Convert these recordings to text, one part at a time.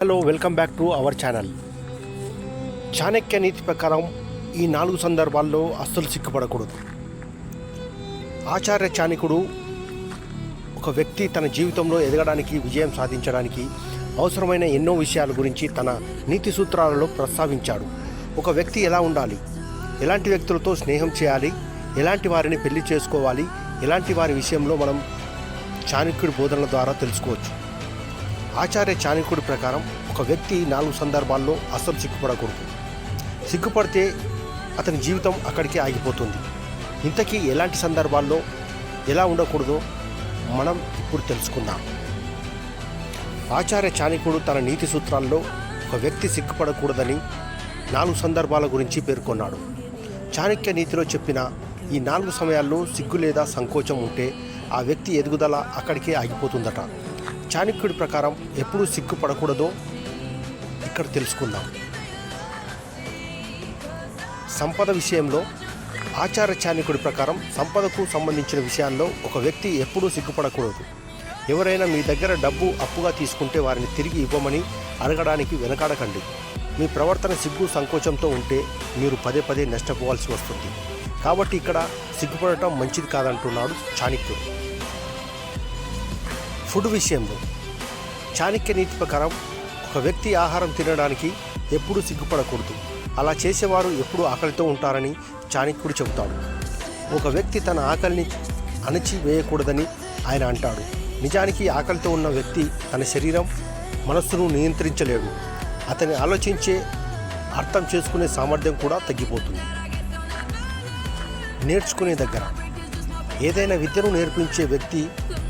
Hello, welcome back to our channel. Chanakya నీతి ప్రకారం ఈ 4 సందర్భాల్లో అస్సలు సిగ్గుపడకూడదు. ఆచార్య చాణక్యుడు ఒక వ్యక్తి తన జీవితంలో ఎదగడానికి, విజయం సాధించడానికి అవసరమైన ఎన్నో విషయాల గురించి తన నీతి సూత్రాలలో ప్రస్తావించాడు. ఒక వ్యక్తి ఎలా ఉండాలి, ఎలాంటి వ్యక్తులతో స్నేహం చేయాలి, ఎలాంటి వారిని పెళ్లి చేసుకోవాలి, ఎలాంటి వారి విషయంలో మనం చాణక్యుడి బోధనల ద్వారా తెలుసుకోవచ్చు. ఆచార్య చాణక్యుడి ప్రకారం ఒక వ్యక్తి 4 సందర్భాల్లో అస్సలు సిగ్గుపడకూడదు. సిగ్గుపడితే అతని జీవితం అక్కడికి ఆగిపోతుంది. ఇంతకీ ఎలాంటి సందర్భాల్లో ఎలా ఉండకూడదో మనం ఇప్పుడు తెలుసుకుందాం. ఆచార్య చాణక్యుడు తన నీతి సూత్రాల్లో ఒక వ్యక్తి సిగ్గుపడకూడదని 4 సందర్భాల గురించి పేర్కొన్నాడు. చాణక్య నీతిలో చెప్పిన ఈ 4 సమయాల్లో సిగ్గు లేదా సంకోచం ఉంటే ఆ వ్యక్తి ఎదుగుదల అక్కడికే ఆగిపోతుందట. చాణక్యుడి ప్రకారం ఎప్పుడు సిగ్గుపడకూడదో ఇక్కడ తెలుసుకుందాం. సంపద విషయంలో ఆచార్య చాణక్యుడి ప్రకారం సంపదకు సంబంధించిన విషయాల్లో ఒక వ్యక్తి ఎప్పుడూ సిగ్గుపడకూడదు. ఎవరైనా మీ దగ్గర డబ్బు అప్పుగా తీసుకుంటే వారిని తిరిగి ఇవ్వమని అడగడానికి వెనకాడకండి. మీ ప్రవర్తన సిగ్గు సంకోచంతో ఉంటే మీరు పదే పదే నష్టపోవాల్సి వస్తుంది. కాబట్టి ఇక్కడ సిగ్గుపడటం మంచిది కాదంటున్నాడు చాణక్యుడు. ఫుడ్ విషయంలో చాణక్య నీతి ప్రకారం ఒక వ్యక్తి ఆహారం తినడానికి ఎప్పుడూ సిగ్గుపడకూడదు. అలా చేసేవారు ఎప్పుడూ ఆకలితో ఉంటారని చాణక్యుడు చెబుతాడు. ఒక వ్యక్తి తన ఆకలిని అణచివేయకూడదని ఆయన అంటాడు. నిజానికి ఆకలితో ఉన్న వ్యక్తి తన శరీరం, మనస్సును నియంత్రించలేడు. అతని ఆలోచించే, అర్థం చేసుకునే సామర్థ్యం కూడా తగ్గిపోతుంది. నేర్చుకునే దగ్గర ఏదైనా విద్యను నేర్పించే వ్యక్తి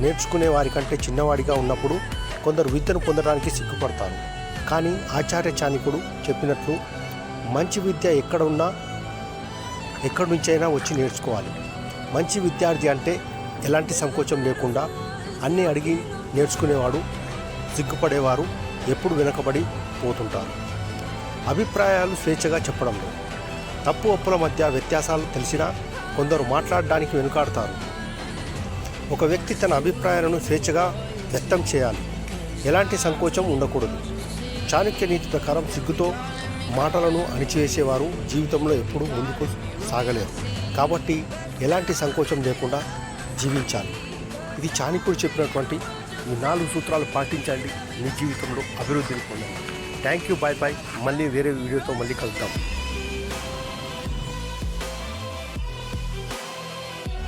నేర్చుకునే వారి కంటే చిన్నవాడిగా ఉన్నప్పుడు కొందరు విద్యను పొందడానికి సిగ్గుపడతారు. కానీ ఆచార్య చాణక్యుడు చెప్పినట్లు మంచి విద్య ఎక్కడ ఉన్నా, ఎక్కడి నుంచైనా వచ్చి నేర్చుకోవాలి. మంచి విద్యార్థి అంటే ఎలాంటి సంకోచం లేకుండా అన్నీ అడిగి నేర్చుకునేవాడు. సిగ్గుపడేవారు ఎప్పుడు వెనుకబడి పోతుంటారు. అభిప్రాయాలు స్వేచ్ఛగా చెప్పడంలో తప్పు ఒప్పుల మధ్య వ్యత్యాసాలు తెలిసినా కొందరు మాట్లాడడానికి వెనుకాడతారు. ఒక వ్యక్తి తన అభిప్రాయాలను స్వేచ్ఛగా వ్యక్తం చేయాలి. ఎలాంటి సంకోచం ఉండకూడదు. చాణక్య నీతి ప్రకారం సిగ్గుతో మాటలను అణిచివేసేవారు జీవితంలో ఎప్పుడూ ముందుకు సాగలేరు. కాబట్టి ఎలాంటి సంకోచం లేకుండా జీవించాలి. ఇది చాణక్యుడు చెప్పినటువంటి ఈ 4 సూత్రాలు పాటించండి. మీ జీవితంలో అభివృద్ధిని పొందండి. Thank you. Bye bye. మళ్ళీ వేరే వీడియోతో మళ్ళీ కలుద్దాం.